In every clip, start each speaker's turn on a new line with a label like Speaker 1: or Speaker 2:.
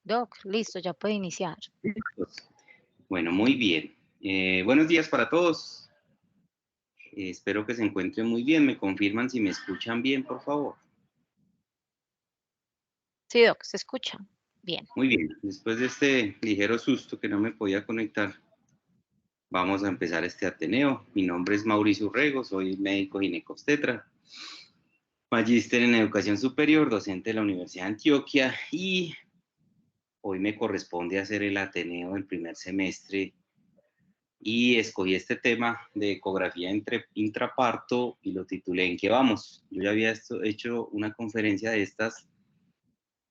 Speaker 1: Doc, listo, ya puede iniciar.
Speaker 2: Listos. Bueno, muy bien. Buenos días para todos. Espero que se encuentren muy bien. ¿Me confirman si me escuchan bien, por favor?
Speaker 1: Sí, Doc, se escucha. Bien.
Speaker 2: Muy bien. Después de este ligero susto que no me podía conectar, vamos a empezar este Ateneo. Mi nombre es Mauricio Urrego, soy médico ginecobstetra, magíster en educación superior, docente de la Universidad de Antioquia y hoy me corresponde hacer el Ateneo del primer semestre y escogí este tema de ecografía intraparto y lo titulé ¿En qué vamos? Yo ya había hecho una conferencia de estas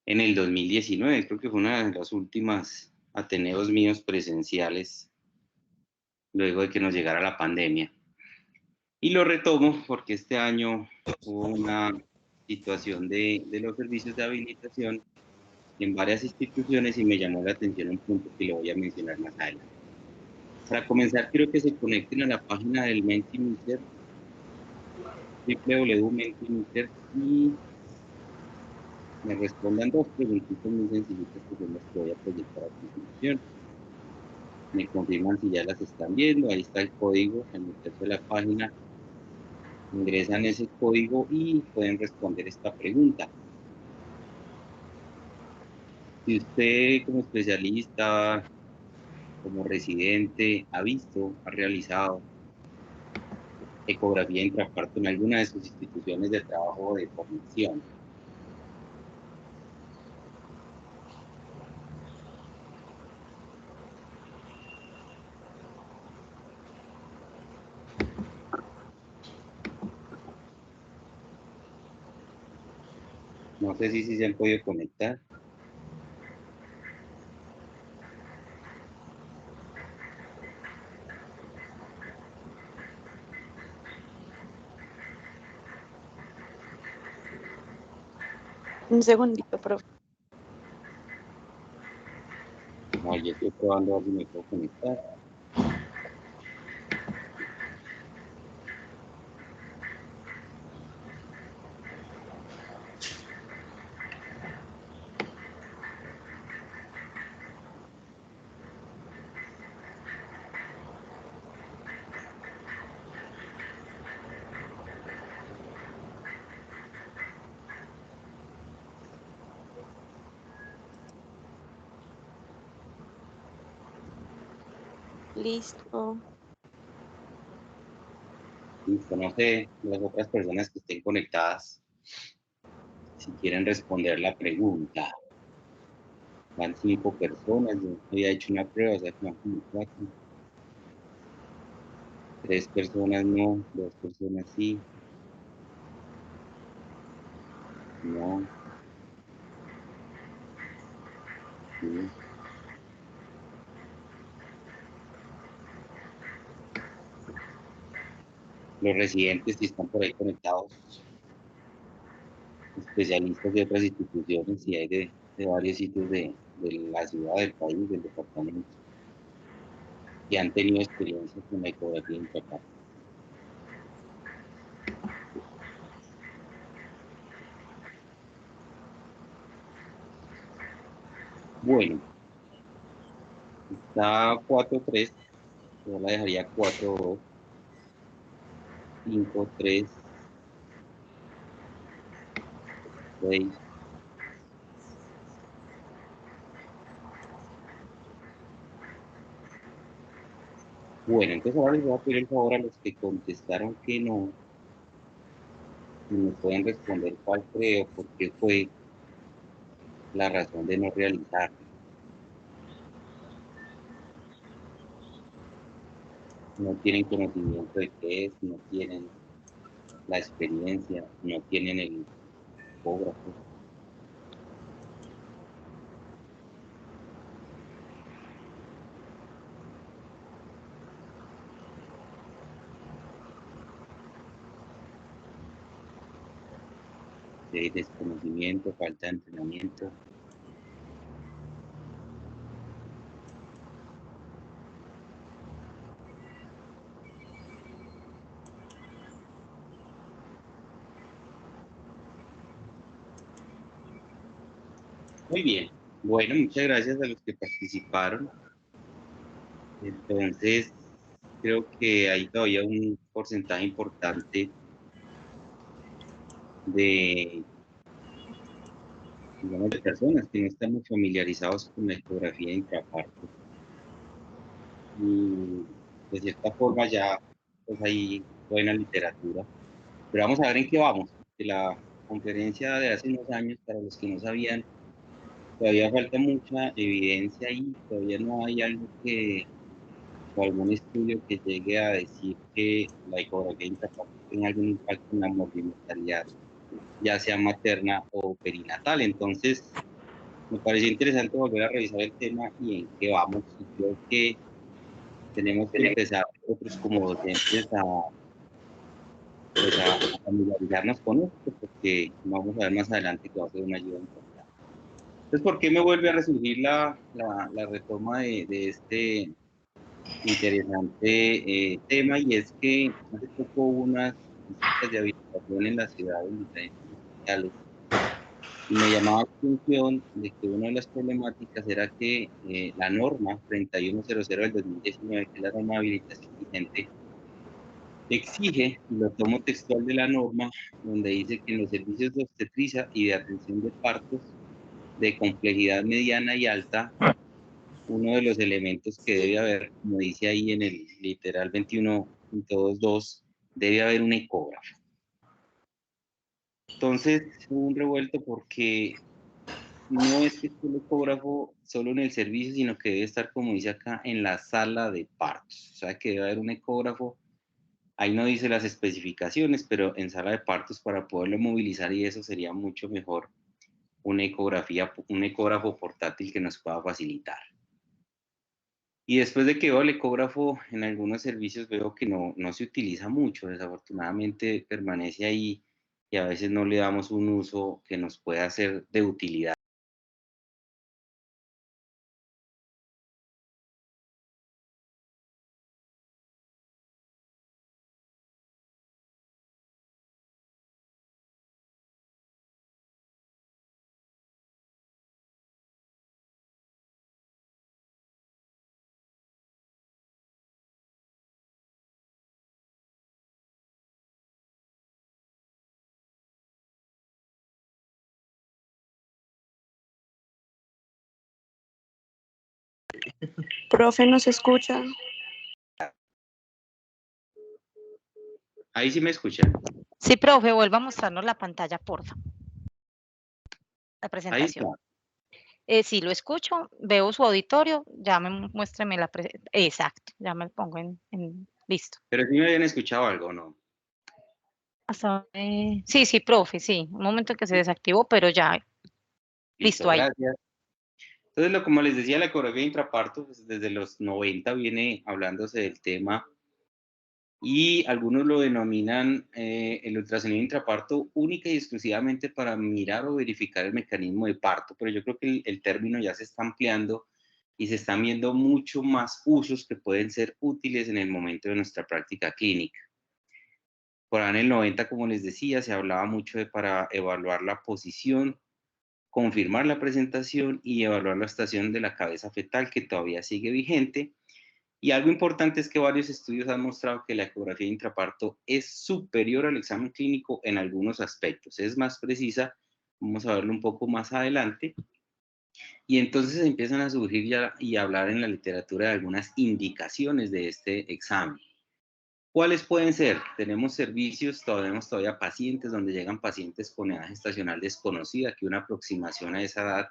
Speaker 2: en el 2019, creo que fue una de las últimas ateneos míos presenciales luego de que nos llegara la pandemia. Y lo retomo porque este año hubo una situación de los servicios de habilitación en varias instituciones y me llamó la atención un punto que lo voy a mencionar más adelante. Para comenzar, quiero que se conecten a la página del Mentimeter, www.mentimeter, y me respondan dos preguntitas muy sencillitas que son las que voy a proyectar a continuación. Me confirman si ya las están viendo. Ahí está el código al meterse a la página. Ingresan ese código y pueden responder esta pregunta. Si usted como especialista, como residente, ha visto, ha realizado ecografía intraparto en alguna de sus instituciones de trabajo o de formación. No sé si se han podido conectar.
Speaker 3: Un segundito, profe.
Speaker 2: No, yo estoy probando a ver si me puedo conectar.
Speaker 3: Listo.
Speaker 2: Listo, no sé, las otras personas que estén conectadas, si quieren responder la pregunta. Van 5 personas, yo había hecho una prueba, o sea que van como 4. 3 personas no, 2 personas sí. No, sí. Los residentes si están por ahí conectados, especialistas de otras instituciones, y hay de varios sitios de la ciudad, del país, del departamento, que han tenido experiencia con la ecografía intraparto. Bueno, está 4-3, yo la dejaría 4-2, 5-3, 6. Bueno, entonces ahora les voy a pedir el favor a los que contestaron que no, si me pueden responder cuál creo, por qué fue la razón de no realizarlo. No tienen conocimiento de qué es, no tienen la experiencia, no tienen el ecógrafo. De desconocimiento, falta de entrenamiento. Muy bien, Bueno, muchas gracias a los que participaron. Entonces, creo que hay todavía un porcentaje importante de, digamos, de personas que no estamos familiarizados con la ecografía intraparto. Y de cierta forma ya pues hay buena literatura. Pero vamos a ver en qué vamos. De la conferencia de hace unos años, para los que no sabían, todavía falta mucha evidencia y todavía no hay algo que, o algún estudio que llegue a decir que la ecografía intraparto tenga algún impacto en la mortalidad, ya sea materna o perinatal. Entonces, me pareció interesante volver a revisar el tema y en qué vamos. Y creo que tenemos que empezar nosotros como docentes pues a familiarizarnos con esto, porque vamos a ver más adelante que va a ser una ayuda importante. Entonces, ¿por qué me vuelve a resurgir la retoma de este interesante tema? Y es que hace poco hubo unas visitas de habilitación en la ciudad en diferentes hospitales y me llamaba la atención de que una de las problemáticas era que la norma 3100 del 2019, que es la norma de habilitación vigente, exige, y lo tomo textual de la norma, donde dice que en los servicios de obstetricia y de atención de partos de complejidad mediana y alta, uno de los elementos que debe haber, como dice ahí en el literal 21.22, debe haber un ecógrafo. Entonces, hubo un revuelto porque no es que esté el ecógrafo solo en el servicio, sino que debe estar, como dice acá, en la sala de partos. O sea, que debe haber un ecógrafo. Ahí no dice las especificaciones, pero en sala de partos para poderlo movilizar y eso sería mucho mejor una ecografía, un ecógrafo portátil que nos pueda facilitar. Y después de que veo el ecógrafo en algunos servicios veo que no se utiliza mucho, desafortunadamente permanece ahí y a veces no le damos un uso que nos pueda ser de utilidad.
Speaker 3: Profe, ¿nos escucha?
Speaker 2: Ahí sí me escuchan.
Speaker 1: Sí, profe, vuelva a mostrarnos la pantalla, porfa. La
Speaker 2: Ahí está.
Speaker 1: presentación. Sí, lo escucho, veo su auditorio, ya muéstreme la presentación. Exacto, ya me pongo listo.
Speaker 2: Pero sí me habían escuchado algo, ¿no?
Speaker 1: Sí, sí, profe, sí. Un momento que se desactivó, pero ya,
Speaker 2: Listo,
Speaker 1: listo ahí.
Speaker 2: gracias. Entonces, como les decía, la ecografía intraparto, pues, desde los 90 viene hablándose del tema y algunos lo denominan el ultrasonido intraparto única y exclusivamente para mirar o verificar el mecanismo de parto, pero yo creo que el término ya se está ampliando y se están viendo mucho más usos que pueden ser útiles en el momento de nuestra práctica clínica. Por ahí en el 90, como les decía, se hablaba mucho de para evaluar la posición, confirmar la presentación y evaluar la estación de la cabeza fetal, que todavía sigue vigente. Y algo importante es que varios estudios han mostrado que la ecografía intraparto es superior al examen clínico en algunos aspectos. Es más precisa, vamos a verlo un poco más adelante. Y entonces empiezan a surgir ya y a hablar en la literatura de algunas indicaciones de este examen. ¿Cuáles pueden ser? Tenemos servicios, tenemos todavía pacientes donde llegan pacientes con edad gestacional desconocida, que una aproximación a esa edad,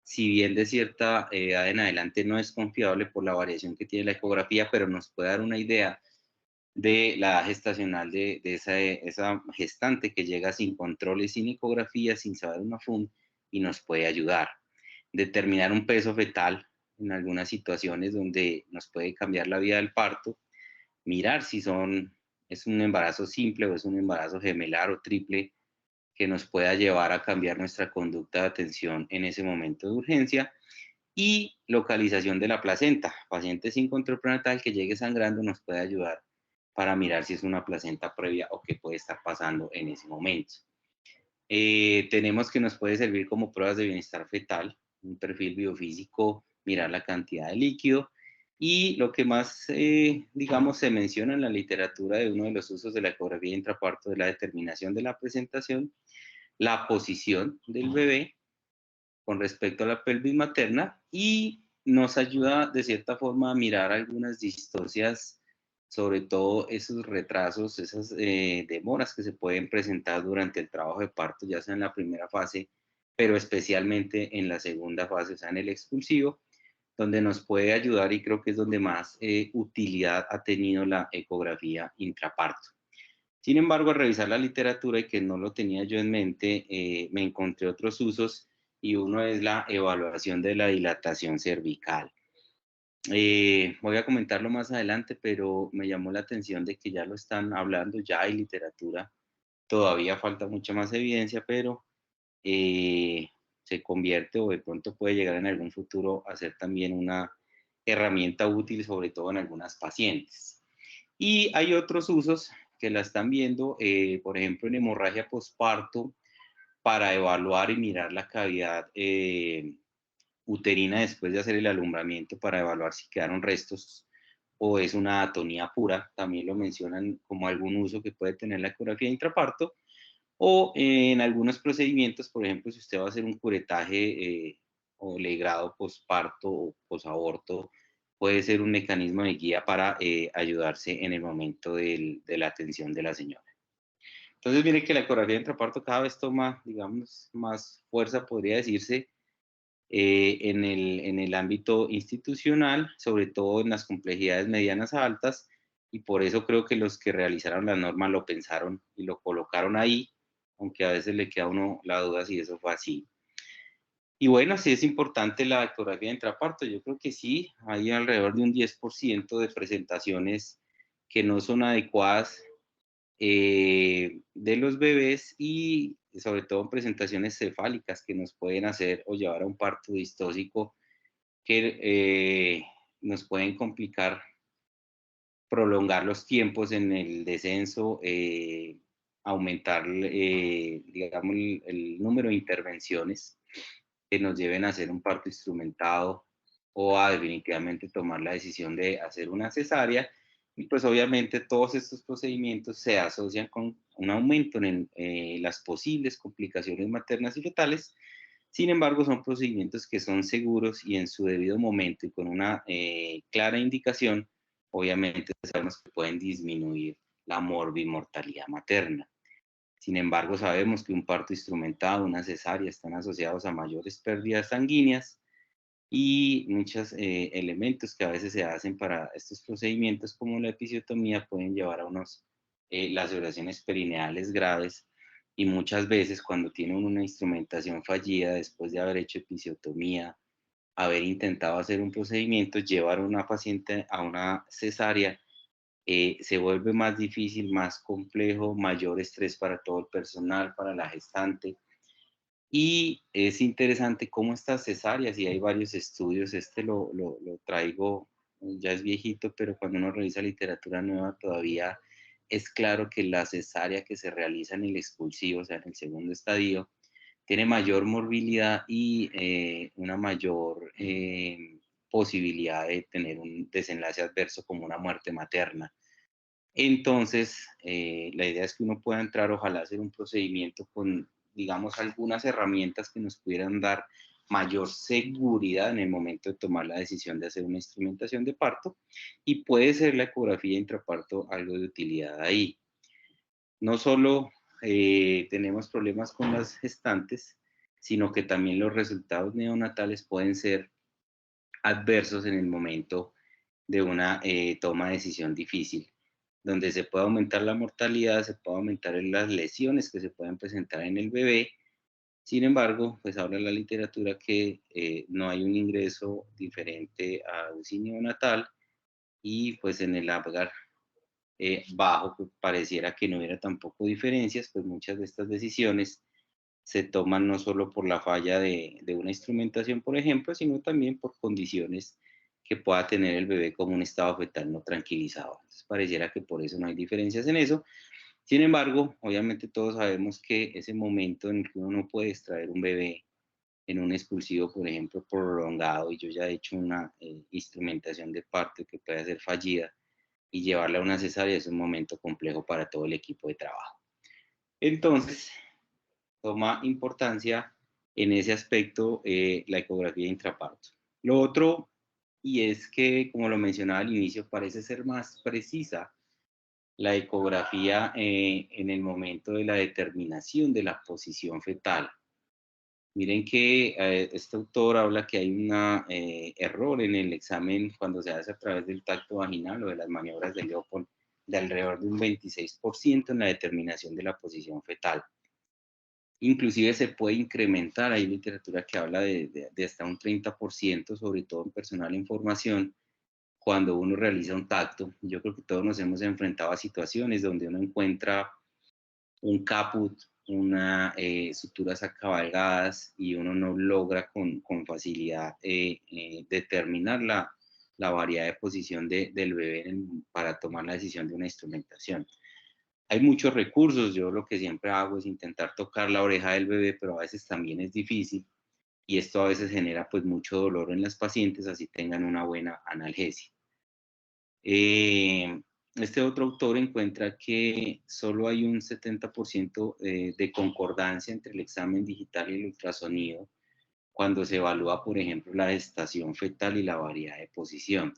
Speaker 2: si bien de cierta edad en adelante no es confiable por la variación que tiene la ecografía, pero nos puede dar una idea de la edad gestacional de esa gestante que llega sin controles, sin ecografía, sin saber una FUN y nos puede ayudar. Determinar un peso fetal en algunas situaciones donde nos puede cambiar la vida del parto, mirar si es un embarazo simple o es un embarazo gemelar o triple que nos pueda llevar a cambiar nuestra conducta de atención en ese momento de urgencia. Y localización de la placenta. Paciente sin control prenatal que llegue sangrando nos puede ayudar para mirar si es una placenta previa o qué puede estar pasando en ese momento. Tenemos que nos puede servir como pruebas de bienestar fetal, un perfil biofísico, mirar la cantidad de líquido. Y lo que más, digamos, se menciona en la literatura de uno de los usos de la ecografía intraparto de la determinación de la presentación, la posición del bebé con respecto a la pelvis materna y nos ayuda de cierta forma a mirar algunas distorsias, sobre todo esos retrasos, esas demoras que se pueden presentar durante el trabajo de parto, ya sea en la primera fase, pero especialmente en la segunda fase, o sea, en el expulsivo, donde nos puede ayudar y creo que es donde más utilidad ha tenido la ecografía intraparto. Sin embargo, al revisar la literatura y que no lo tenía yo en mente, me encontré otros usos y uno es la evaluación de la dilatación cervical. Voy a comentarlo más adelante, pero me llamó la atención de que ya lo están hablando, ya hay literatura, todavía falta mucha más evidencia, pero eh, se convierte o de pronto puede llegar en algún futuro a ser también una herramienta útil, sobre todo en algunas pacientes. Y hay otros usos que la están viendo, por ejemplo, en hemorragia posparto, para evaluar y mirar la cavidad uterina después de hacer el alumbramiento, para evaluar si quedaron restos o es una atonía pura. También lo mencionan como algún uso que puede tener la ecografía intraparto. O en algunos procedimientos, por ejemplo, si usted va a hacer un curetaje o legrado posparto o posaborto, puede ser un mecanismo de guía para ayudarse en el momento de la atención de la señora. Entonces, mire que la ecografía de intraparto cada vez toma, digamos, más fuerza, podría decirse, en el ámbito institucional, sobre todo en las complejidades medianas a altas, y por eso creo que los que realizaron la norma lo pensaron y lo colocaron ahí, aunque a veces le queda a uno la duda si eso fue así. Y bueno, sí es importante la ecografía de intraparto, yo creo que sí, hay alrededor de un 10% de presentaciones que no son adecuadas de los bebés y sobre todo en presentaciones cefálicas que nos pueden hacer o llevar a un parto distóxico que nos pueden complicar, prolongar los tiempos en el descenso, aumentar, digamos, el número de intervenciones que nos lleven a hacer un parto instrumentado o a definitivamente tomar la decisión de hacer una cesárea. Y pues obviamente todos estos procedimientos se asocian con un aumento en las posibles complicaciones maternas y fetales. Sin embargo, son procedimientos que son seguros y en su debido momento y con una clara indicación, obviamente sabemos que pueden disminuir la morbimortalidad materna. Sin embargo, sabemos que un parto instrumentado, una cesárea, están asociados a mayores pérdidas sanguíneas y muchos elementos que a veces se hacen para estos procedimientos, como la episiotomía, pueden llevar a unos laceraciones perineales graves y muchas veces cuando tienen una instrumentación fallida después de haber hecho episiotomía, haber intentado hacer un procedimiento, llevar a una paciente a una cesárea, se vuelve más difícil, más complejo, mayor estrés para todo el personal, para la gestante. Y es interesante cómo estas cesáreas, y hay varios estudios, este lo traigo, ya es viejito, pero cuando uno revisa literatura nueva todavía es claro que la cesárea que se realiza en el expulsivo, o sea, en el segundo estadio, tiene mayor morbilidad y una mayor posibilidad de tener un desenlace adverso como una muerte materna. Entonces, la idea es que uno pueda entrar, ojalá hacer un procedimiento con, digamos, algunas herramientas que nos pudieran dar mayor seguridad en el momento de tomar la decisión de hacer una instrumentación de parto y puede ser la ecografía intraparto algo de utilidad ahí. No solo tenemos problemas con las gestantes, sino que también los resultados neonatales pueden ser adversos en el momento de una toma de decisión difícil, donde se puede aumentar la mortalidad, se puede aumentar las lesiones que se pueden presentar en el bebé. Sin embargo, pues habla la literatura que no hay un ingreso diferente a UCI neonatal y pues en el Apgar bajo, pues, pareciera que no hubiera tampoco diferencias, pues muchas de estas decisiones se toman no solo por la falla de una instrumentación, por ejemplo, sino también por condiciones que pueda tener el bebé como un estado fetal no tranquilizado. Entonces, pareciera que por eso no hay diferencias en eso. Sin embargo, obviamente todos sabemos que ese momento en el que uno no puede extraer un bebé en un expulsivo, por ejemplo, prolongado, y yo ya he hecho una instrumentación de parto que puede ser fallida, y llevarla a una cesárea es un momento complejo para todo el equipo de trabajo. Entonces, toma importancia en ese aspecto la ecografía intraparto. Lo otro, y es que, como lo mencionaba al inicio, parece ser más precisa la ecografía en el momento de la determinación de la posición fetal. Miren que este autor habla que hay un error en el examen cuando se hace a través del tacto vaginal o de las maniobras de Leopold de alrededor de un 26% en la determinación de la posición fetal. Inclusive se puede incrementar, hay literatura que habla de hasta un 30%, sobre todo en personal en formación, cuando uno realiza un tacto. Yo creo que todos nos hemos enfrentado a situaciones donde uno encuentra un caput, una suturas acabalgadas y uno no logra con facilidad determinar la variedad de posición del bebé para tomar la decisión de una instrumentación. Hay muchos recursos, yo lo que siempre hago es intentar tocar la oreja del bebé, pero a veces también es difícil y esto a veces genera pues mucho dolor en las pacientes, así tengan una buena analgesia. Este otro autor encuentra que solo hay un 70% de concordancia entre el examen digital y el ultrasonido cuando se evalúa, por ejemplo, la gestación fetal y la variedad de posición.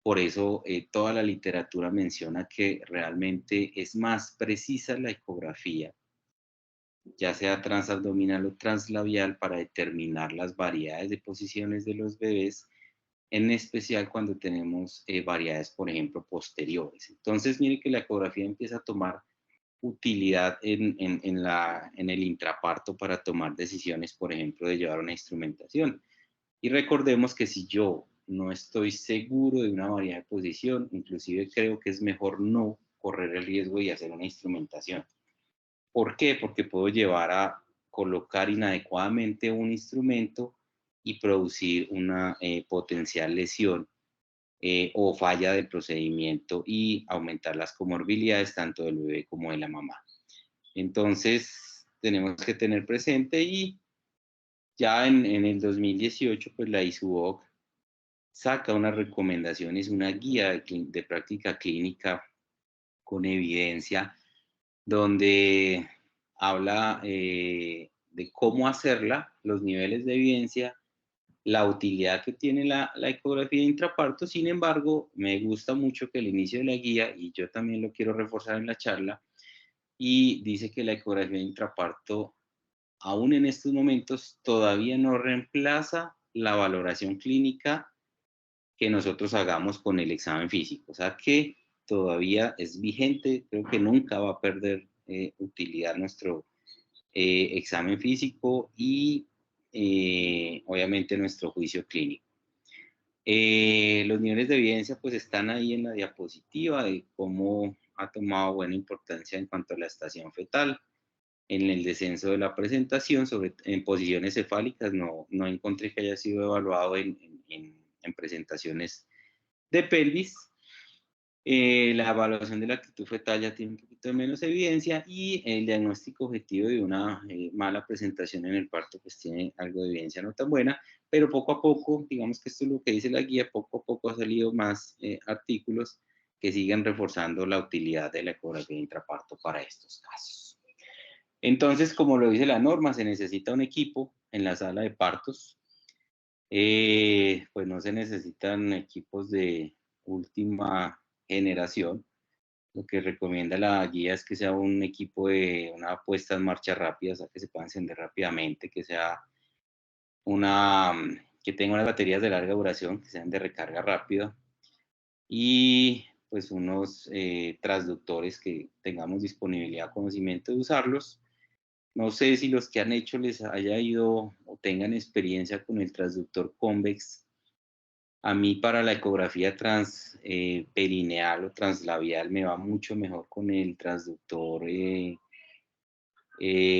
Speaker 2: Por eso toda la literatura menciona que realmente es más precisa la ecografía, ya sea transabdominal o translabial, para determinar las variedades de posiciones de los bebés, en especial cuando tenemos variedades, por ejemplo, posteriores. Entonces, mire que la ecografía empieza a tomar utilidad en el intraparto para tomar decisiones, por ejemplo, de llevar una instrumentación. Y recordemos que si yo no estoy seguro de una variedad de posición, inclusive creo que es mejor no correr el riesgo y hacer una instrumentación. ¿Por qué? Porque puedo llevar a colocar inadecuadamente un instrumento y producir una potencial lesión o falla del procedimiento y aumentar las comorbilidades tanto del bebé como de la mamá. Entonces, tenemos que tener presente, y ya en el 2018, pues la ISUOC saca unas recomendaciones, una guía de práctica clínica con evidencia, donde habla de cómo hacerla, los niveles de evidencia, la utilidad que tiene la ecografía de intraparto. Sin embargo, me gusta mucho que el inicio de la guía, y yo también lo quiero reforzar en la charla, y dice que la ecografía de intraparto, aún en estos momentos, todavía no reemplaza la valoración clínica que nosotros hagamos con el examen físico. O sea que todavía es vigente, creo que nunca va a perder utilidad nuestro examen físico y obviamente nuestro juicio clínico. Los niveles de evidencia pues están ahí en la diapositiva de cómo ha tomado buena importancia en cuanto a la estación fetal. En el descenso de la presentación, en posiciones cefálicas, no encontré que haya sido evaluado en presentaciones de pelvis. La evaluación de la actitud fetal ya tiene un poquito de menos evidencia, y el diagnóstico objetivo de una mala presentación en el parto pues tiene algo de evidencia no tan buena, pero poco a poco, digamos que esto es lo que dice la guía, poco a poco ha salido más artículos que siguen reforzando la utilidad de la ecografía intraparto para estos casos. Entonces, como lo dice la norma, se necesita un equipo en la sala de partos. Pues no se necesitan equipos de última generación. Lo que recomienda la guía es que sea un equipo de una puesta en marcha rápida, o sea, que se pueda encender rápidamente, que sea que tenga unas baterías de larga duración, que sean de recarga rápida, y pues unos transductores que tengamos disponibilidad, conocimiento de usarlos. No sé si los que han hecho les haya ido o tengan experiencia con el transductor convex. A mí para la ecografía perineal o translabial me va mucho mejor con el transductor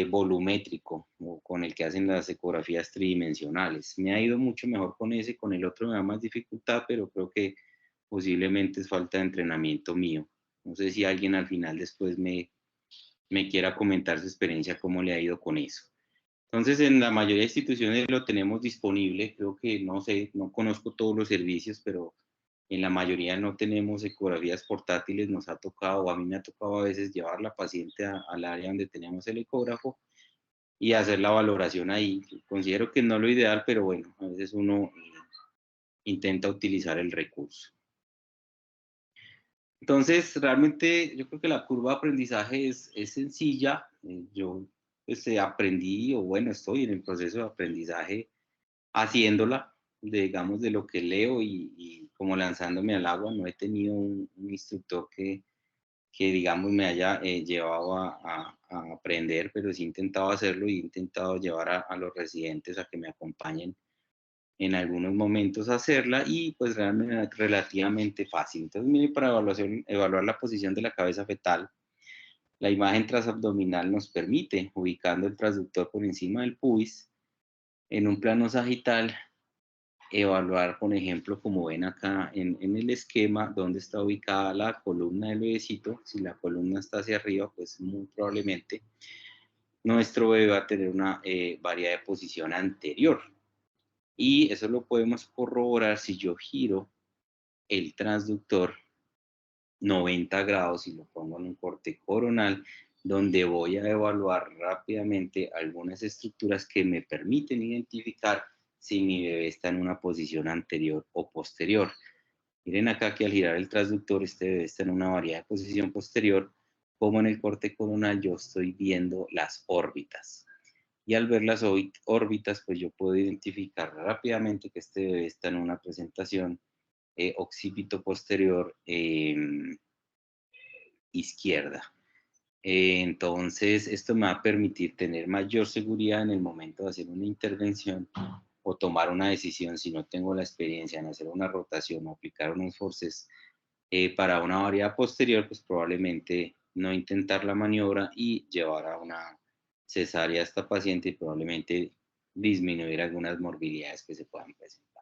Speaker 2: volumétrico, o con el que hacen las ecografías tridimensionales. Me ha ido mucho mejor con ese, con el otro me da más dificultad, pero creo que posiblemente es falta de entrenamiento mío. No sé si alguien al final después me quiera comentar su experiencia, cómo le ha ido con eso. Entonces, en la mayoría de instituciones lo tenemos disponible. Creo que, no sé, no conozco todos los servicios, pero en la mayoría no tenemos ecografías portátiles. Nos ha tocado, o a mí me ha tocado a veces llevar a la paciente al área donde tenemos el ecógrafo y hacer la valoración ahí. Considero que no es lo ideal, pero bueno, a veces uno intenta utilizar el recurso. Entonces, realmente yo creo que la curva de aprendizaje es sencilla. Yo pues, aprendí, o bueno, estoy en el proceso de aprendizaje haciéndola, digamos, de lo que leo y como lanzándome al agua. No he tenido un instructor que, digamos, me haya llevado a aprender, pero sí he intentado hacerlo y he intentado llevar a los residentes a que me acompañen en algunos momentos a hacerla y pues realmente es relativamente fácil. Entonces, mire, para evaluar la posición de la cabeza fetal, la imagen transabdominal nos permite, ubicando el transductor por encima del pubis, en un plano sagital, evaluar, por ejemplo, como ven acá en el esquema, dónde está ubicada la columna del bebecito. Si la columna está hacia arriba, pues muy probablemente nuestro bebé va a tener una variedad de posición anterior. Y eso lo podemos corroborar si yo giro el transductor 90 grados y lo pongo en un corte coronal, donde voy a evaluar rápidamente algunas estructuras que me permiten identificar si mi bebé está en una posición anterior o posterior. Miren acá que al girar el transductor, este bebé está en una variedad de posición posterior, como en el corte coronal yo estoy viendo las órbitas. Y al ver las órbitas, pues yo puedo identificar rápidamente que este bebé está en una presentación occipito posterior izquierda. Entonces, esto me va a permitir tener mayor seguridad en el momento de hacer una intervención o tomar una decisión si no tengo la experiencia en hacer una rotación o aplicar unos forces para una variedad posterior, pues probablemente no intentar la maniobra y llevar a una cesárea a esta paciente y probablemente disminuir algunas morbilidades que se puedan presentar.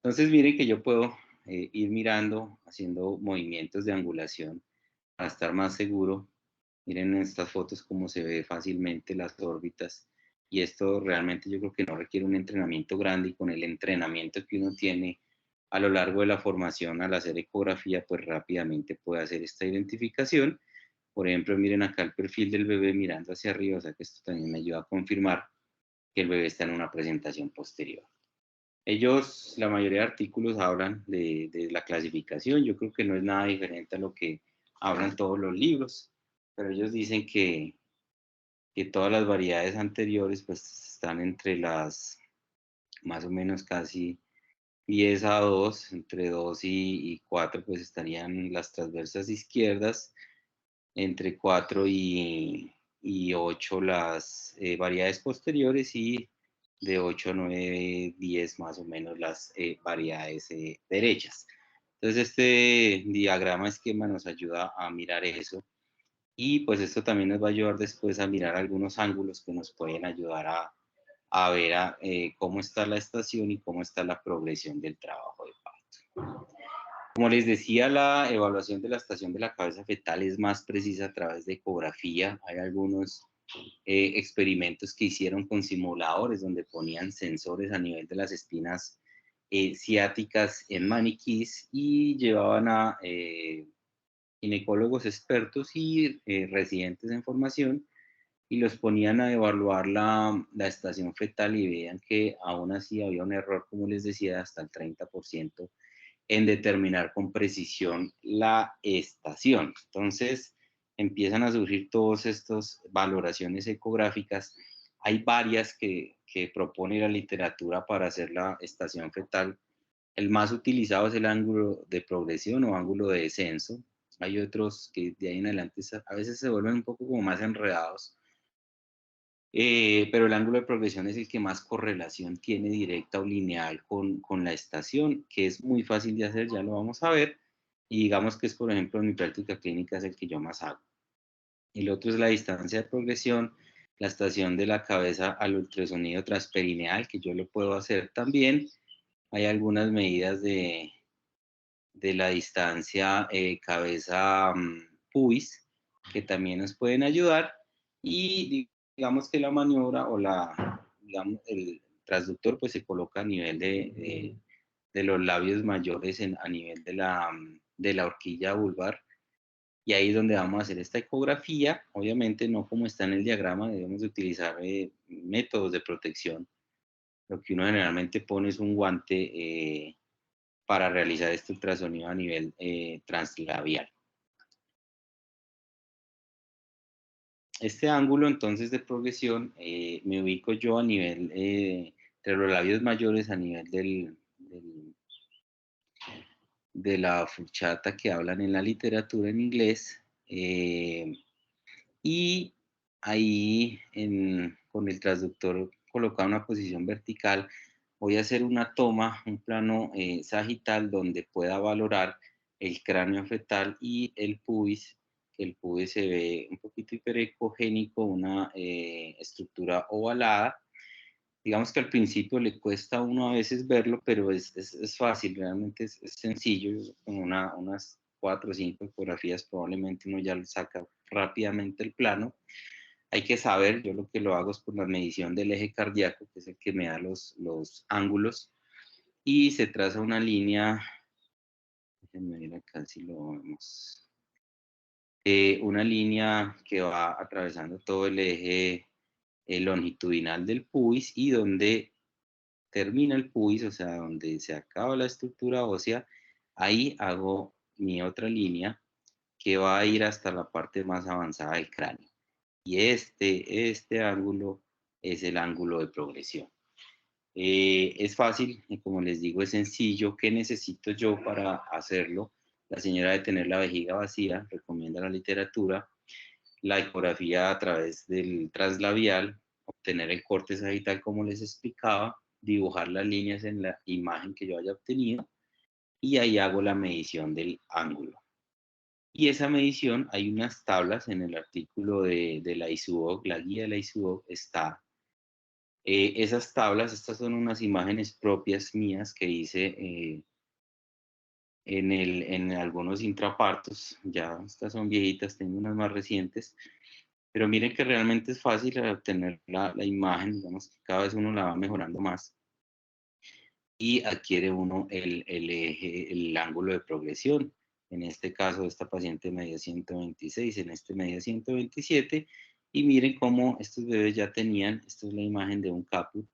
Speaker 2: Entonces, miren que yo puedo ir mirando, haciendo movimientos de angulación para estar más seguro. Miren en estas fotos cómo se ve fácilmente las órbitas. Y esto realmente yo creo que no requiere un entrenamiento grande, y con el entrenamiento que uno tiene a lo largo de la formación al hacer ecografía, pues rápidamente puede hacer esta identificación. Por ejemplo, miren acá el perfil del bebé mirando hacia arriba, o sea que esto también me ayuda a confirmar que el bebé está en una presentación posterior. Ellos, la mayoría de artículos hablan de la clasificación. Yo creo que no es nada diferente a lo que hablan todos los libros, pero ellos dicen que todas las variedades anteriores pues están entre las más o menos casi 10 a 2, entre 2 y 4 pues estarían las transversas izquierdas, entre 4 y 8 las variedades posteriores y de 8 a 9, 10 más o menos las variedades derechas. Entonces este diagrama esquema nos ayuda a mirar eso y pues esto también nos va a ayudar después a mirar algunos ángulos que nos pueden ayudar a ver cómo está la estación y cómo está la progresión del trabajo de parto. Como les decía, la evaluación de la estación de la cabeza fetal es más precisa a través de ecografía. Hay algunos experimentos que hicieron con simuladores donde ponían sensores a nivel de las espinas ciáticas en maniquís y llevaban a ginecólogos expertos y residentes en formación y los ponían a evaluar la estación fetal y veían que aún así había un error, como les decía, hasta el 30% en determinar con precisión la estación. Entonces, empiezan a surgir todas estas valoraciones ecográficas. Hay varias que propone la literatura para hacer la estación fetal. El más utilizado es el ángulo de progresión o ángulo de descenso. Hay otros que de ahí en adelante a veces se vuelven un poco como más enredados, pero el ángulo de progresión es el que más correlación tiene directa o lineal con la estación, que es muy fácil de hacer, ya lo vamos a ver, y digamos que es, por ejemplo, en mi práctica clínica es el que yo más hago. El otro es la distancia de progresión, la estación de la cabeza al ultrasonido transperineal, que yo lo puedo hacer también. Hay algunas medidas de la distancia cabeza-pubis que también nos pueden ayudar. Y digamos que la maniobra o digamos, el transductor pues se coloca a nivel de los labios mayores a nivel de la horquilla vulvar, y ahí es donde vamos a hacer esta ecografía. Obviamente no como está en el diagrama, debemos de utilizar métodos de protección. Lo que uno generalmente pone es un guante para realizar este ultrasonido a nivel translabial. Este ángulo entonces de progresión me ubico yo a nivel entre los labios mayores, a nivel de la furchata que hablan en la literatura en inglés, y ahí con el transductor colocado en una posición vertical voy a hacer una toma, un plano sagital donde pueda valorar el cráneo fetal y el pubis, que el pubis se ve un poquito hiperecogénico, una estructura ovalada. Digamos que al principio le cuesta a uno a veces verlo, pero es fácil, realmente es sencillo. Con unas 4 o 5 ecografías probablemente uno ya lo saca rápidamente el plano. Hay que saber, yo lo que lo hago es por la medición del eje cardíaco, que es el que me da los ángulos, y se traza una línea, déjenme ver acá si lo vemos, una línea que va atravesando todo el eje longitudinal del pubis, y donde termina el pubis, o sea, donde se acaba la estructura ósea, ahí hago mi otra línea que va a ir hasta la parte más avanzada del cráneo. Y este ángulo es el ángulo de progresión. Es fácil, y como les digo, es sencillo. ¿Qué necesito yo para hacerlo? La señora de tener la vejiga vacía, recomienda la literatura, la ecografía a través del translabial, obtener el corte sagital como les explicaba, dibujar las líneas en la imagen que yo haya obtenido, y ahí hago la medición del ángulo. Y esa medición, hay unas tablas en el artículo de la ISUOC, la guía de la ISUOC está. Esas tablas, estas son unas imágenes propias mías que hice en algunos intrapartos. Ya estas son viejitas, tengo unas más recientes. Pero miren que realmente es fácil obtener la imagen, digamos que cada vez uno la va mejorando más y adquiere uno el eje, el ángulo de progresión. En este caso, esta paciente medía 126, en este medía 127, y miren cómo estos bebés ya tenían, esta es la imagen de un caput,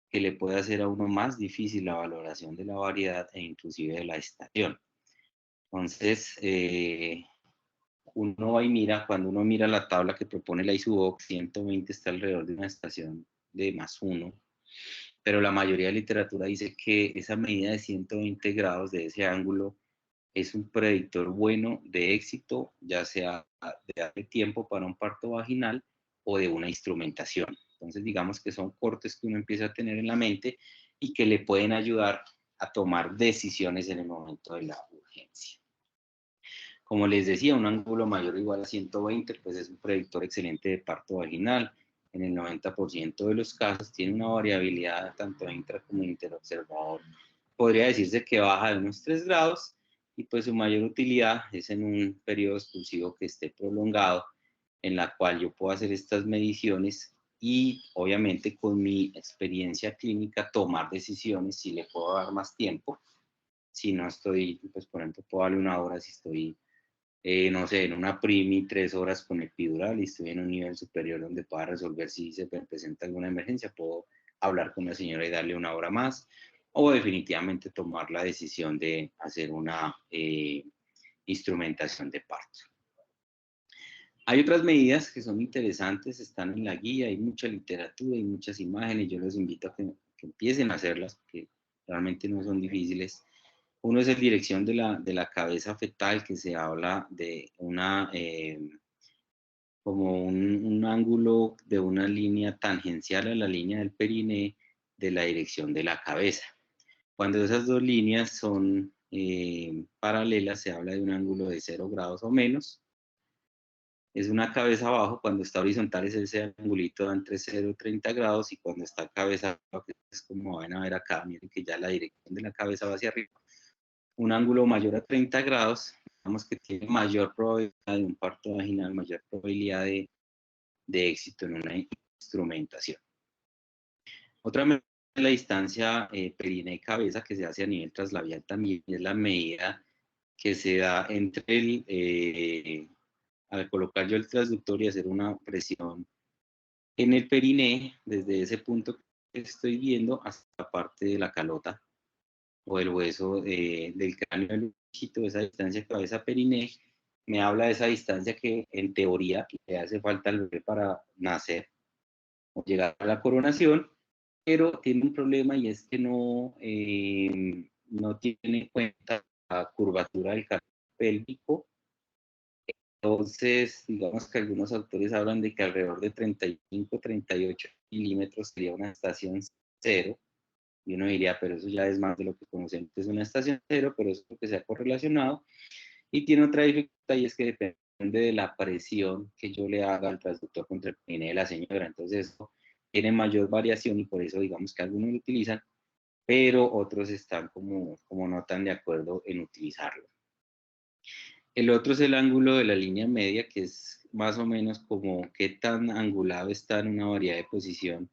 Speaker 2: que le puede hacer a uno más difícil la valoración de la variedad e inclusive de la estación. Entonces, uno va y mira, cuando uno mira la tabla que propone la ISUOC, 120 está alrededor de una estación de +1, pero la mayoría de literatura dice que esa medida de 120 grados de ese ángulo es un predictor bueno de éxito, ya sea de darle tiempo para un parto vaginal o de una instrumentación. Entonces, digamos que son cortes que uno empieza a tener en la mente y que le pueden ayudar a tomar decisiones en el momento de la urgencia. Como les decía, un ángulo mayor o igual a 120, pues es un predictor excelente de parto vaginal. En el 90% de los casos tiene una variabilidad tanto intra como interobservador. Podría decirse que baja de unos 3 grados, y pues su mayor utilidad es en un periodo expulsivo que esté prolongado, en la cual yo puedo hacer estas mediciones y obviamente con mi experiencia clínica tomar decisiones si le puedo dar más tiempo. Si no estoy, pues por ejemplo, puedo darle 1 hora si estoy no sé, en una primi 3 horas con epidural y estoy en un nivel superior donde pueda resolver si se presenta alguna emergencia, puedo hablar con la señora y darle 1 hora más, o definitivamente tomar la decisión de hacer una instrumentación de parto. Hay otras medidas que son interesantes, están en la guía, hay mucha literatura y muchas imágenes, yo los invito a que empiecen a hacerlas, porque realmente no son difíciles. Uno es la dirección de la cabeza fetal, que se habla de como un ángulo de una línea tangencial a la línea del periné de la dirección de la cabeza. Cuando esas dos líneas son paralelas, se habla de un ángulo de 0 grados o menos. Es una cabeza abajo, cuando está horizontal es ese angulito entre 0 y 30 grados, y cuando está cabeza abajo, que es como van a ver acá, miren que ya la dirección de la cabeza va hacia arriba. Un ángulo mayor a 30 grados, digamos que tiene mayor probabilidad de un parto vaginal, mayor probabilidad de éxito en una instrumentación. Otra medida es la distancia periné-cabeza que se hace a nivel traslabial también, es la medida que se da entre al colocar yo el transductor y hacer una presión en el periné, desde ese punto que estoy viendo hasta la parte de la calota o el hueso del cráneo del hijito, esa distancia cabeza-periné, me habla de esa distancia que en teoría le hace falta al bebé para nacer o llegar a la coronación, pero tiene un problema y es que no tiene en cuenta la curvatura del canal pélvico. Entonces, digamos que algunos autores hablan de que alrededor de 35-38 milímetros sería una estación cero, y uno diría, pero eso ya es más de lo que conocemos, es una estación cero, pero eso es lo que se ha correlacionado. Y tiene otra dificultad, y es que depende de la presión que yo le haga al transductor contra el pene de la señora. Entonces, eso tiene mayor variación y por eso digamos que algunos lo utilizan, pero otros están como no tan de acuerdo en utilizarlo. El otro es el ángulo de la línea media, que es más o menos como qué tan angulado está en una variedad de posición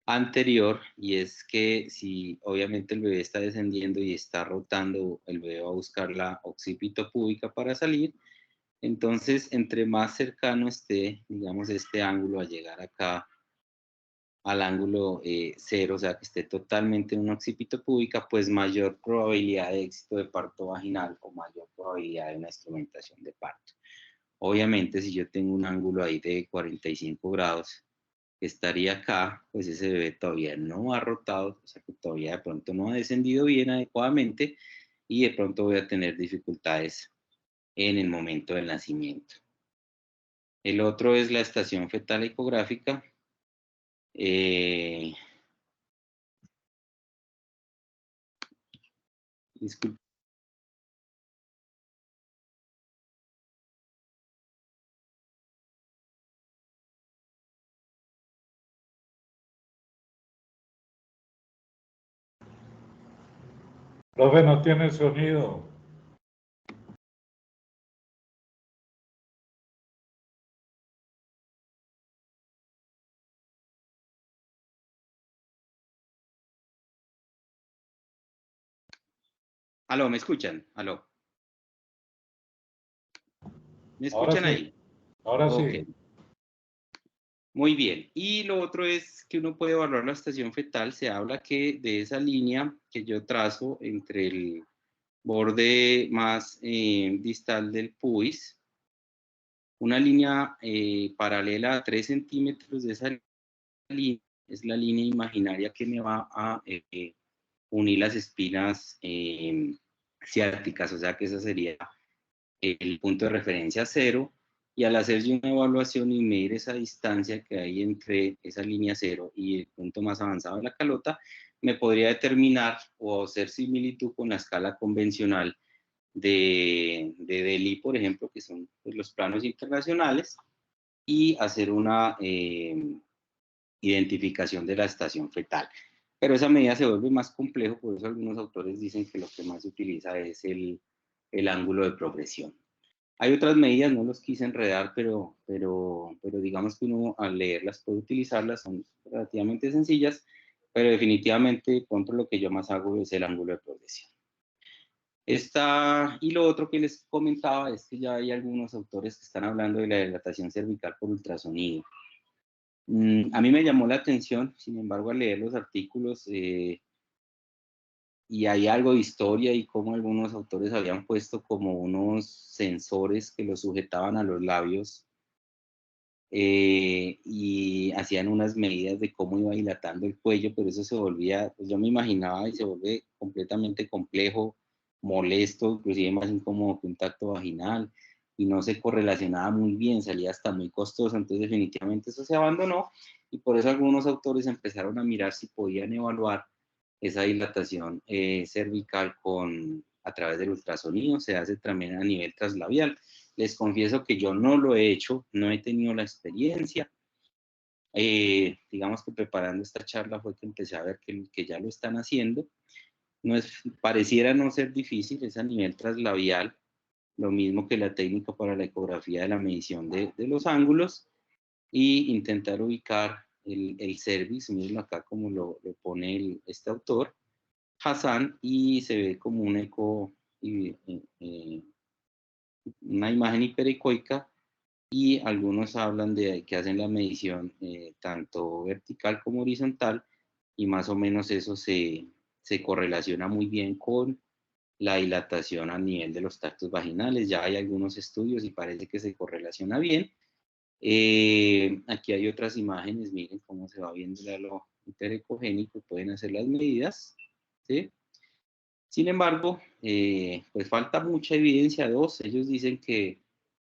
Speaker 2: anterior, y es que si obviamente el bebé está descendiendo y está rotando, el bebé va a buscar la occipito púbica para salir. Entonces, entre más cercano esté, digamos, este ángulo a llegar acá al ángulo cero, o sea, que esté totalmente en una occipito púbica, pues mayor probabilidad de éxito de parto vaginal o mayor probabilidad de una instrumentación de parto. Obviamente, si yo tengo un ángulo ahí de 45 grados, que estaría acá, pues ese bebé todavía no ha rotado, o sea, que todavía de pronto no ha descendido bien adecuadamente y de pronto voy a tener dificultades en el momento del nacimiento. El otro es la estación fetal ecográfica. Disculpe.
Speaker 4: Profe, no tiene sonido.
Speaker 2: Aló, ¿me escuchan? Aló. ¿Me
Speaker 4: Ahora
Speaker 2: escuchan
Speaker 4: sí,
Speaker 2: ahí?
Speaker 4: ahora
Speaker 2: Ok.
Speaker 4: sí.
Speaker 2: Muy bien. Y lo otro es que uno puede evaluar la estación fetal. Se habla que de esa línea que yo trazo entre el borde más distal del pubis, una línea paralela a 3 centímetros de esa línea, es la línea imaginaria que me va a unir las espinas ciáticas, o sea que ese sería el punto de referencia cero, y al hacer yo una evaluación y medir esa distancia que hay entre esa línea cero y el punto más avanzado de la calota, me podría determinar o hacer similitud con la escala convencional de Delhi, por ejemplo, que son pues, los planos internacionales, y hacer una identificación de la estación fetal. Pero esa medida se vuelve más complejo, por eso algunos autores dicen que lo que más se utiliza es el ángulo de progresión. Hay otras medidas, no los quise enredar, pero digamos que uno al leerlas puede utilizarlas, son relativamente sencillas, pero definitivamente contra lo que yo más hago es el ángulo de progresión. Y lo otro que les comentaba es que ya hay algunos autores que están hablando de la dilatación cervical por ultrasonido. A mí me llamó la atención, sin embargo, al leer los artículos, y hay algo de historia y cómo algunos autores habían puesto como unos sensores que los sujetaban a los labios y hacían unas medidas de cómo iba dilatando el cuello, pero eso se volvía, pues yo me imaginaba y se vuelve completamente complejo, molesto, inclusive más incómodo que un tacto vaginal, y no se correlacionaba muy bien, salía hasta muy costoso, entonces definitivamente eso se abandonó, y por eso algunos autores empezaron a mirar si podían evaluar esa dilatación cervical a través del ultrasonido, se hace también a nivel traslabial. Les confieso que yo no lo he hecho, no he tenido la experiencia. Digamos que preparando esta charla fue que empecé a ver que ya lo están haciendo. Pareciera no ser difícil, es a nivel traslabial, lo mismo que la técnica para la ecografía de la medición de los ángulos. y intentar ubicar el service, miren acá como lo pone este autor, Hassan, y se ve como un eco, una imagen hiperecoica, y algunos hablan de que hacen la medición tanto vertical como horizontal, y más o menos eso se correlaciona muy bien con la dilatación a nivel de los tractos vaginales. Ya hay algunos estudios y parece que se correlaciona bien. Aquí hay otras imágenes, miren cómo se va viendo lo interecogénico, pueden hacer las medidas, ¿sí? Sin embargo, pues falta mucha evidencia. Ellos dicen que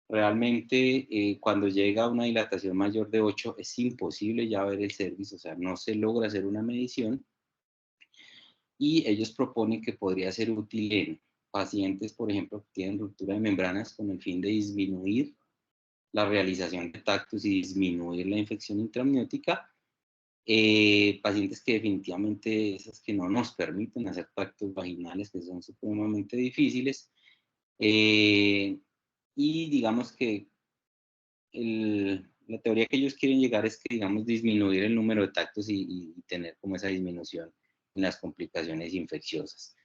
Speaker 2: realmente cuando llega a una dilatación mayor de 8 es imposible ya ver el cervix, o sea, no se logra hacer una medición, y ellos proponen que podría ser útil en pacientes, por ejemplo, que tienen ruptura de membranas con el fin de disminuir la realización de tactos y disminuir la infección intramniótica, pacientes que definitivamente esas que no nos permiten hacer tactos vaginales, que son supremamente difíciles, y digamos que la teoría que ellos quieren llegar es que, digamos, disminuir el número de tactos y tener como esa disminución en las complicaciones infecciosas.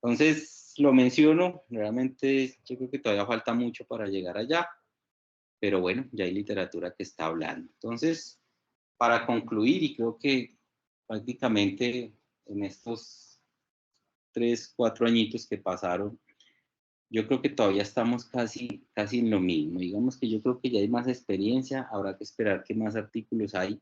Speaker 2: Entonces, lo menciono, realmente yo creo que todavía falta mucho para llegar allá, pero bueno, ya hay literatura que está hablando. Entonces, para concluir, y creo que prácticamente en estos 3, 4 añitos que pasaron, yo creo que todavía estamos casi en lo mismo. Digamos que yo creo que ya hay más experiencia, habrá que esperar que más artículos hay,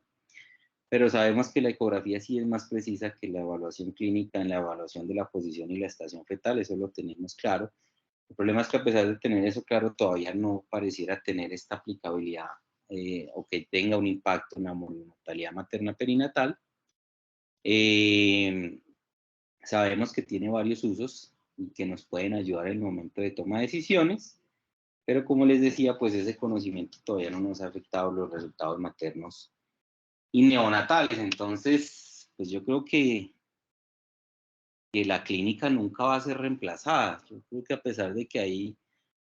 Speaker 2: pero sabemos que la ecografía sí es más precisa que la evaluación clínica en la evaluación de la posición y la estación fetal, eso lo tenemos claro. El problema es que a pesar de tener eso claro, todavía no pareciera tener esta aplicabilidad o que tenga un impacto en la mortalidad materna perinatal. Sabemos que tiene varios usos y que nos pueden ayudar en el momento de toma de decisiones, pero como les decía, pues ese conocimiento todavía no nos ha afectado los resultados maternos y neonatales. Entonces, pues yo creo que la clínica nunca va a ser reemplazada. Yo creo que a pesar de que hay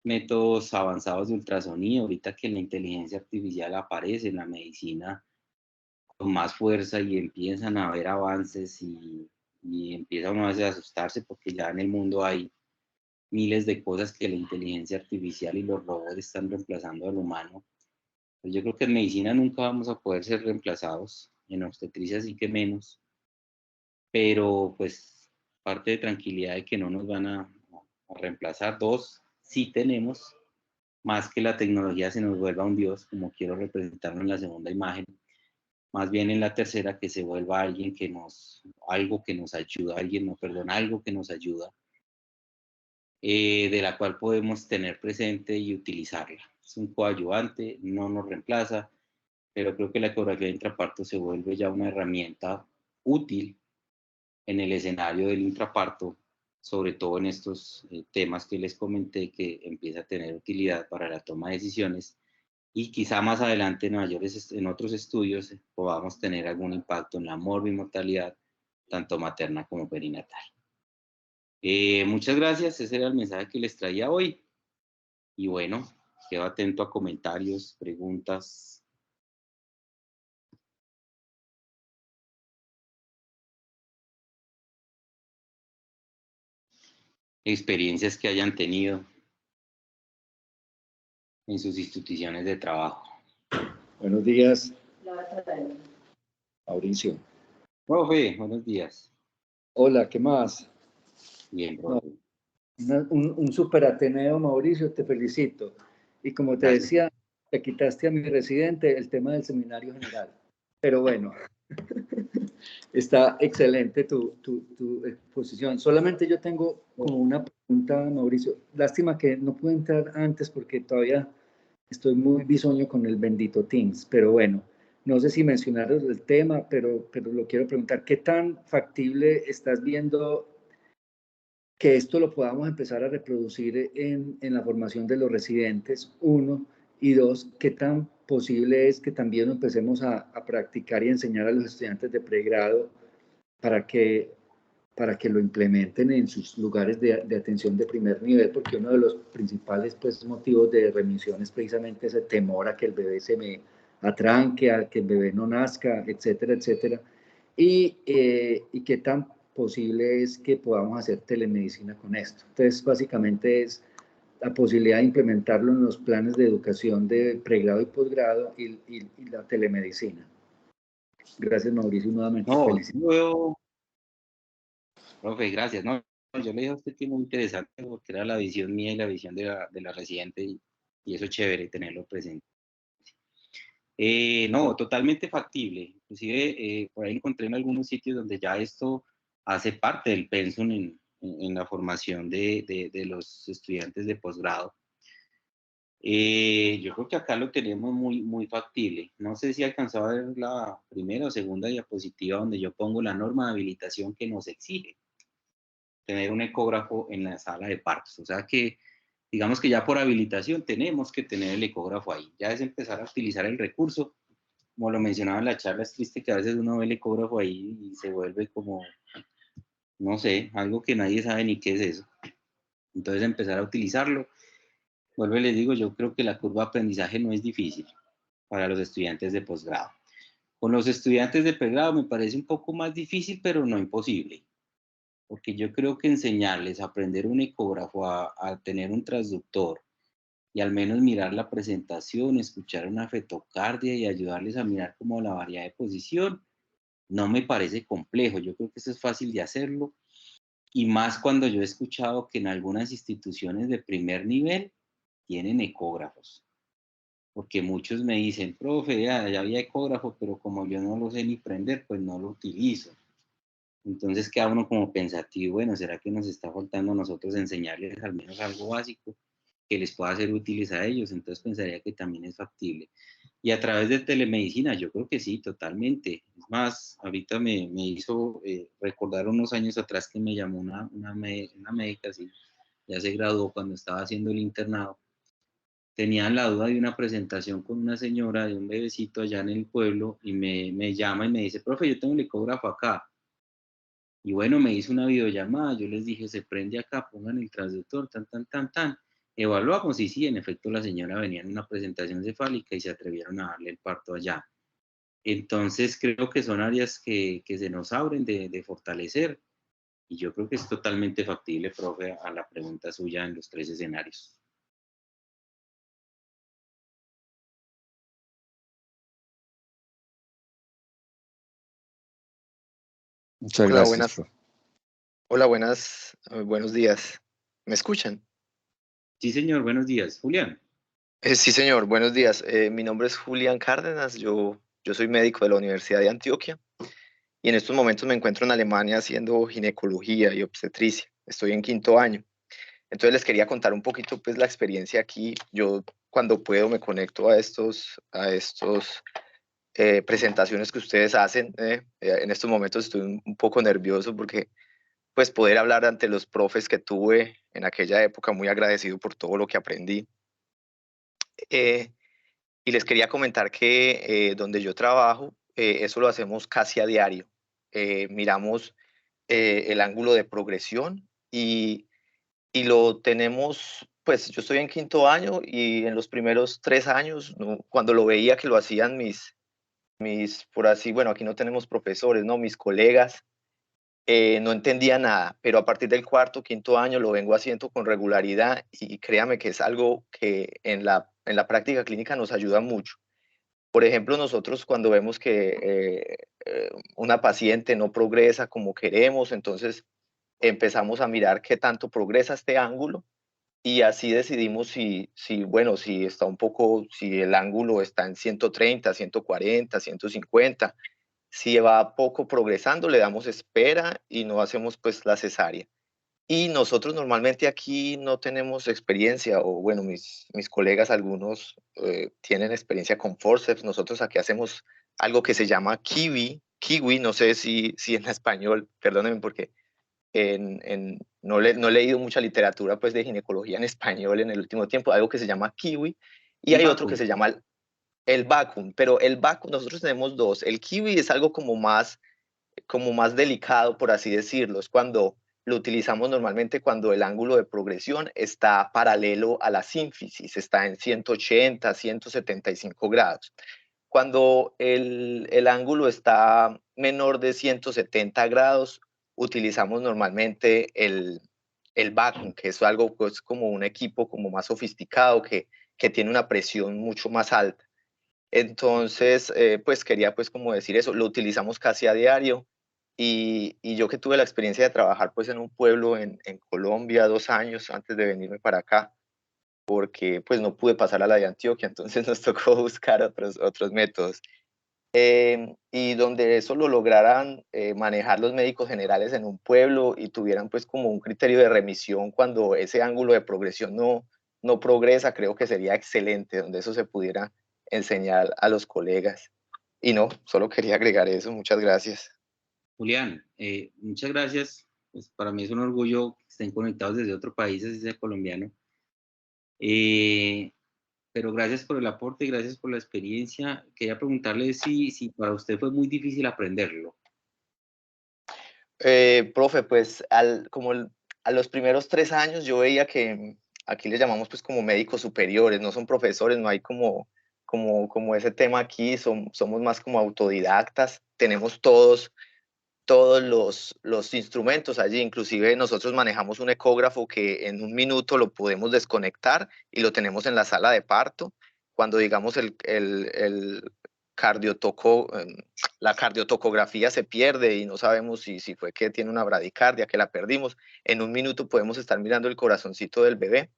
Speaker 2: métodos avanzados de ultrasonido, ahorita que la inteligencia artificial aparece en la medicina con más fuerza y empiezan a haber avances y empieza uno a veces a asustarse porque ya en el mundo hay miles de cosas que la inteligencia artificial y los robots están reemplazando al humano. Pues yo creo que en medicina nunca vamos a poder ser reemplazados, en obstetricia sí que menos, pero pues parte de tranquilidad de que no nos van a reemplazar. Sí tenemos, más que la tecnología se nos vuelva un dios, como quiero representarlo en la segunda imagen, más bien en la tercera que se vuelva alguien que algo que nos ayuda, algo que nos ayuda, de la cual podemos tener presente y utilizarla. Es un coadyuvante, no nos reemplaza, pero creo que la ecografía de intraparto se vuelve ya una herramienta útil en el escenario del intraparto, sobre todo en estos temas que les comenté, que empieza a tener utilidad para la toma de decisiones, y quizá más adelante en otros estudios podamos tener algún impacto en la morbimortalidad, tanto materna como perinatal. Muchas gracias, ese era el mensaje que les traía hoy. Y bueno, quedo atento a comentarios, preguntas. Experiencias que hayan tenido en sus instituciones de trabajo.
Speaker 5: Buenos días, Mauricio.
Speaker 2: Profe, buenos días.
Speaker 5: Hola, ¿qué más?
Speaker 2: Bien, profe.
Speaker 5: Un super Ateneo, Mauricio, te felicito. Y como te
Speaker 2: Gracias.
Speaker 5: decía, te quitaste a mi residente el tema del seminario general. Pero bueno, está excelente tu exposición. Solamente yo tengo como una pregunta, Mauricio. Lástima que no pude entrar antes porque todavía estoy muy bisoño con el bendito Teams. Pero bueno, no sé si mencionaron el tema, pero lo quiero preguntar. ¿Qué tan factible estás viendo que esto lo podamos empezar a reproducir en la formación de los residentes, uno, y dos, qué tan posible es que también lo empecemos a practicar y enseñar a los estudiantes de pregrado para que lo implementen en sus lugares de atención de primer nivel, porque uno de los principales pues, motivos de remisión es precisamente ese temor a que el bebé se me atranque, a que el bebé no nazca, etcétera, etcétera. Y qué tan posible es que podamos hacer telemedicina con esto. Entonces, básicamente es la posibilidad de implementarlo en los planes de educación de pregrado y posgrado y la telemedicina. Gracias, Mauricio, nuevamente.
Speaker 2: No,
Speaker 5: Felicidades.
Speaker 2: profe, gracias. No, yo le dije a usted que es muy interesante porque era la visión mía y la visión de la residente y eso es chévere tenerlo presente. No, totalmente factible. Inclusive por ahí encontré en algunos sitios donde ya esto hace parte del pensum en la formación de los estudiantes de posgrado. Yo creo que acá lo tenemos muy factible. No sé si alcanzaba a ver la primera o segunda diapositiva donde yo pongo la norma de habilitación que nos exige tener un ecógrafo en la sala de partos. O sea que, digamos que ya por habilitación tenemos que tener el ecógrafo ahí. Ya es empezar a utilizar el recurso. Como lo mencionaba en la charla, es triste que a veces uno ve el ecógrafo ahí y se vuelve como, no sé, algo que nadie sabe ni qué es eso. Entonces empezar a utilizarlo. Vuelvo y les digo, yo creo que la curva de aprendizaje no es difícil para los estudiantes de posgrado. Con los estudiantes de pregrado me parece un poco más difícil, pero no imposible. Porque yo creo que enseñarles a aprender un ecógrafo, a tener un transductor y al menos mirar la presentación, escuchar una fetocardia y ayudarles a mirar como la variedad de posición, no me parece complejo. Yo creo que eso es fácil de hacerlo y más cuando yo he escuchado que en algunas instituciones de primer nivel tienen ecógrafos. Porque muchos me dicen, profe, ya había ecógrafo, pero como yo no lo sé ni prender, pues no lo utilizo. Entonces queda uno como pensativo, bueno, ¿será que nos está faltando a nosotros enseñarles al menos algo básico que les pueda ser útiles a ellos? Entonces pensaría que también es factible. Y a través de telemedicina, yo creo que sí, totalmente. Es más, ahorita me hizo recordar unos años atrás que me llamó una médica, sí, ya se graduó cuando estaba haciendo el internado. Tenían la duda de una presentación con una señora de un bebecito allá en el pueblo y me llama y me dice, profe, yo tengo un ecógrafo acá. Y bueno, me hizo una videollamada, yo les dije, se prende acá, pongan el transductor, tan. Evaluamos y sí, en efecto la señora venía en una presentación cefálica y se atrevieron a darle el parto allá. Entonces creo que son áreas que se nos abren de fortalecer y yo creo que es totalmente factible, profe, a la pregunta suya en los 3 escenarios.
Speaker 6: Muchas
Speaker 7: Hola,
Speaker 6: gracias,
Speaker 7: buenas,
Speaker 6: profe.
Speaker 7: hola, buenos días. ¿Me escuchan?
Speaker 2: Sí, señor, buenos días. Julián.
Speaker 7: Sí, señor, buenos días. Mi nombre es Julián Cárdenas, yo soy médico de la Universidad de Antioquia y en estos momentos me encuentro en Alemania haciendo ginecología y obstetricia. Estoy en 5º año. Entonces les quería contar un poquito pues la experiencia aquí. Yo cuando puedo me conecto a estos presentaciones que ustedes hacen. En estos momentos estoy un poco nervioso porque pues poder hablar ante los profes que tuve en aquella época, muy agradecido por todo lo que aprendí. Eh, y les quería comentar que donde yo trabajo, eso lo hacemos casi a diario. Miramos el ángulo de progresión y lo tenemos, pues yo estoy en 5º año y en los primeros 3 años, ¿no? Cuando lo veía que lo hacían por así, bueno, aquí no tenemos profesores, ¿no? Mis colegas, no entendía nada, pero a partir del 4º, 5º año lo vengo haciendo con regularidad y créame que es algo que en la práctica clínica nos ayuda mucho. Por ejemplo, nosotros cuando vemos que una paciente no progresa como queremos, entonces empezamos a mirar qué tanto progresa este ángulo y así decidimos bueno, si está si el ángulo está en 130, 140, 150. Si va poco progresando, le damos espera y no hacemos pues la cesárea. Y nosotros normalmente aquí no tenemos experiencia, o bueno, mis colegas algunos tienen experiencia con forceps. Nosotros aquí hacemos algo que se llama kiwi, no sé si en español, perdónenme porque no he leído mucha literatura pues de ginecología en español en el último tiempo, algo que se llama kiwi, y
Speaker 2: El
Speaker 7: hay otro que
Speaker 2: vacuum.
Speaker 7: se llama el vacuum, pero el vacuum nosotros tenemos dos. El kiwi es algo como más delicado, por así decirlo. Es cuando lo utilizamos normalmente cuando el ángulo de progresión está paralelo a la sínfisis, está en 180, 175 grados. Cuando el ángulo está menor de 170 grados, utilizamos normalmente el vacuum, que es algo pues, como un equipo como más sofisticado que tiene una presión mucho más alta. Entonces, pues quería pues como decir eso, lo utilizamos casi a diario y yo que tuve la experiencia de trabajar pues en un pueblo en Colombia 2 años antes de venirme para acá, porque pues no pude pasar a la de Antioquia, entonces nos tocó buscar otros métodos. Y donde eso lo lograran manejar los médicos generales en un pueblo y tuvieran pues como un criterio de remisión cuando ese ángulo de progresión no progresa, creo que sería excelente, donde eso se pudiera enseñar a los colegas. Y no, solo quería agregar eso, muchas gracias.
Speaker 2: Julián, muchas gracias. Pues para mí es un orgullo que estén conectados desde otro país, así sea colombiano. Pero gracias por el aporte, gracias por la experiencia. Quería preguntarle si para usted fue muy difícil aprenderlo.
Speaker 7: Profe, pues a los primeros 3 años yo veía que aquí les llamamos pues como médicos superiores, no son profesores, no hay como ese tema aquí, somos más como autodidactas, tenemos todos los instrumentos allí, inclusive nosotros manejamos un ecógrafo que en un minuto lo podemos desconectar y lo tenemos en la sala de parto. Cuando digamos el cardiotoco, la cardiotocografía se pierde y no sabemos si fue que tiene una bradicardia, que la perdimos, en un minuto podemos estar mirando el corazoncito del bebé.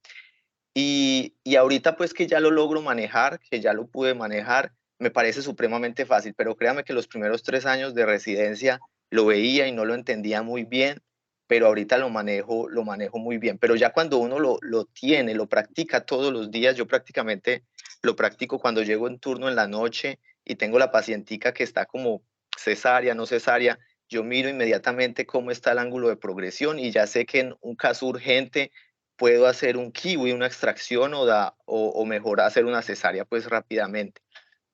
Speaker 7: Y ahorita pues que ya lo logro manejar, que ya lo pude manejar, me parece supremamente fácil, pero créame que los primeros 3 años de residencia lo veía y no lo entendía muy bien, pero ahorita lo manejo muy bien. Pero ya cuando uno lo tiene, lo practica todos los días, yo prácticamente lo practico cuando llego en turno en la noche y tengo la pacientica que está como cesárea, no cesárea, yo miro inmediatamente cómo está el ángulo de progresión y ya sé que en un caso urgente puedo hacer un kiwi, una extracción o mejor hacer una cesárea pues rápidamente.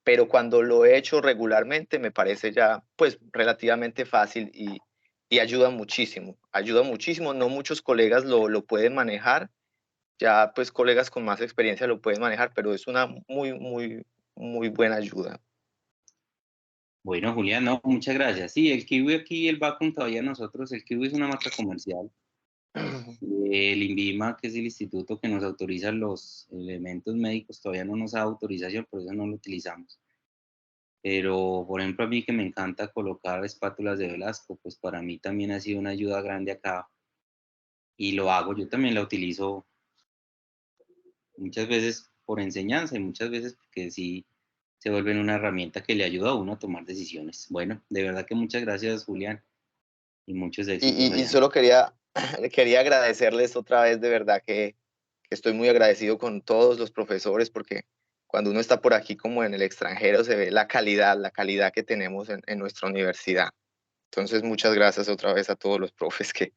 Speaker 7: Pero cuando lo he hecho regularmente me parece ya pues relativamente fácil y ayuda muchísimo, no muchos colegas lo pueden manejar, ya pues colegas con más experiencia lo pueden manejar, pero es una muy buena ayuda.
Speaker 2: Bueno, Julián, no, muchas gracias. Sí, el Kiwi aquí, el vacuum todavía nosotros, el Kiwi es una marca comercial. El INVIMA, que es el instituto que nos autoriza los elementos médicos, todavía no nos da autorización, por eso no lo utilizamos. Pero, por ejemplo, a mí que me encanta colocar espátulas de Velasco, pues para mí también ha sido una ayuda grande acá. Y lo hago, yo también la utilizo muchas veces por enseñanza y muchas veces porque sí se vuelven una herramienta que le ayuda a uno a tomar decisiones. Bueno, de verdad que muchas gracias, Julián, y muchos éxitos
Speaker 7: Y
Speaker 2: allá.
Speaker 7: solo quería agradecerles otra vez, de verdad que estoy muy agradecido con todos los profesores porque cuando uno está por aquí como en el extranjero se ve la calidad que tenemos en nuestra universidad. Entonces, muchas gracias otra vez a todos los profes que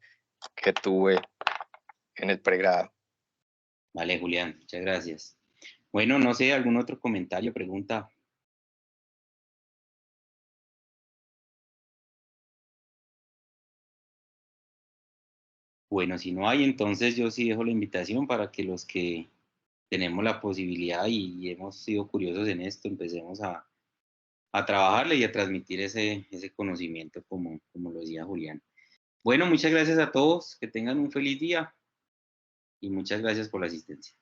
Speaker 7: tuve en el pregrado.
Speaker 2: Vale, Julián, muchas gracias. Bueno, no sé, algún otro comentario, pregunta. Bueno, si no hay, entonces yo sí dejo la invitación para que los que tenemos la posibilidad y hemos sido curiosos en esto, empecemos a trabajarle y a transmitir ese conocimiento como lo decía Julián. Bueno, muchas gracias a todos, que tengan un feliz día y muchas gracias por la asistencia.